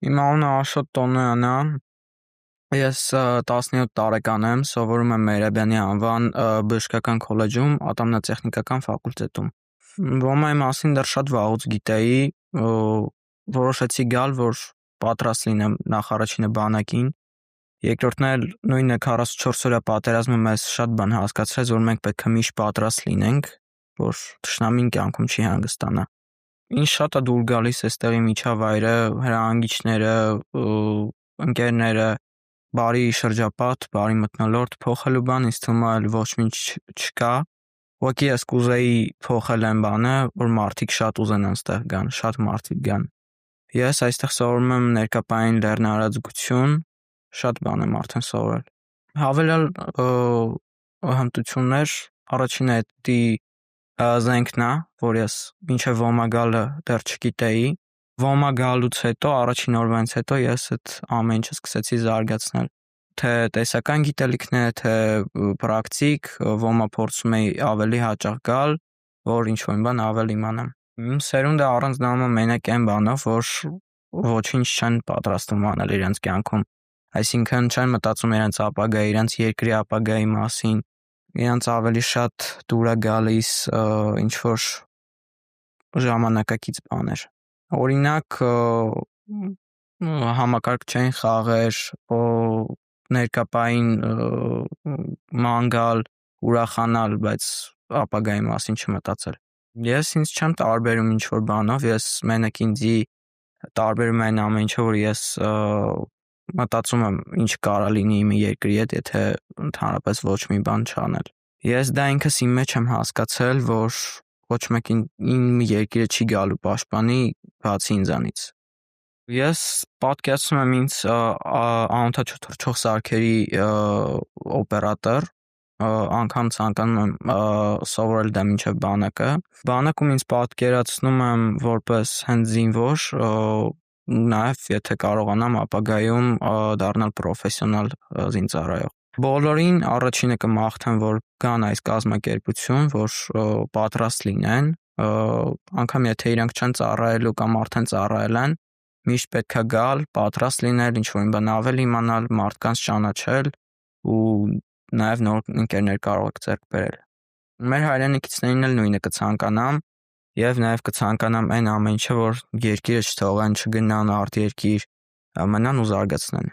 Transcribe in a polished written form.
Իմ անունը Աշոտ Տոնոյանն է, ես 17 տարեկան եմ, սովորում եմ Մերաբյանի անվան բժշկական քոլեջում, ատոմնատեխնիկական ֆակուլտետում։ Ոմայի մասին դեռ շատ վաղուց գիտեի, որոշեցի գալ, որ պատրաստ լինեմ նախ առաջինը բանակին, երկրորդն էլ նույնը 44-օրյա պատերազմը մեզ շատ բան հասկացրեց, որ մենք պետք է միշտ պատրաստ լինենք, որ թշնամին կյանքում չի հանգստանա։ Ինձ շատ է դուր գալիս այստեղի միջավայրը, հրահանգիչները, ընկերները, բարի շրջապատ, բարի մթնոլորտ, փոխելու բան ինձ թվում է ոչ մի չկա։ Ուղղակի ես կուզեի փոխել այն բանը, որ մարդիկ շատ ուզենան այստեղ գան, շատ մարդիկ գան։ Ես այստեղ սովորում եմ ներկապային լեռնարարազգություն, շատ բան եմ արդեն սովորել։ Հավելյալ հմտություններ, առաջինը դա զենքն է, որ ես մինչև Ոմա գալը դեռ չգիտեի։ Ոմա գալուց հետո, առաջին օրվանից հետո ես այդ ամեն ինչը սկսեցի զարգացնել։ Թե տեսական գիտելիքներ, թե պրակտիկ, Ոմա փորձում էի ավելի հաճախ գալ, որ ինչ-որ բան ավելի իմանամ։ Իմ սերունդը առանձնանում է մենակ այն բանով, որ ոչինչ չեն պատրաստվում անել իրենց կյանքում։ Այսինքն չեն մտածում իրենց ապագայի, իրենց երկրի ապագայի մասին, իրենց ավելի շատ դուր է գալիս ինչ-որ ժամանակակից բաներ։ Օրինակ համակարգչային խաղեր, ներկապային ման գալ, ուրախանալ, բայց ապագայի մասին չմտածել։ Ես ինձ չեմ տարբերում ինչ-որ բանով, ես մենակ ինձի տարբերում այն ամեն ինչը, որ ես մտածում եմ ինչ կարա լինի իմ երկրի հետ, եթե ընդհանրապես ոչ մի բան չանել։ Ես դա ինքս իմ մեջ եմ հասկացել, որ ոչ մեկին իմ երկիրը չի գալու պաշտպանի, բացի ինձանից։ Ես պատկերացնում եմ ինձ անօդաչու թռչող սարքերի օպերատոր, անգամ ցանկանում եմ սովորել դա մինչև բանակը։ Բանակում ինձ պատկերացնում եմ որպես հենց զինվոր, նաև եթե կարողանամ ապագայում դառնալ պրոֆեսիոնալ զինծառայող։ Բոլորին առաջինը կմաղթեմ, որ գան այս կազմակերպություն, որ պատրաստ լինեն, անգամ եթե իրենք չեն ծառայելու կամ արդեն ծառայել են, միշտ պետք է գալ, պատրաստ լինել, ինչ-որ բան ավելի իմանալ, մարդկանց ճանաչել ու նաև նոր ընկերներ կարող եք ձեռք բերել։ Մեր հայրենիքիցներին էլ նույնը կցանկանամ եւ նաև կցանկանամ այն ամեն ինչը, որ երկիրը չթողեն, չգնան արտերկիր, մնան ու զարգացնեն։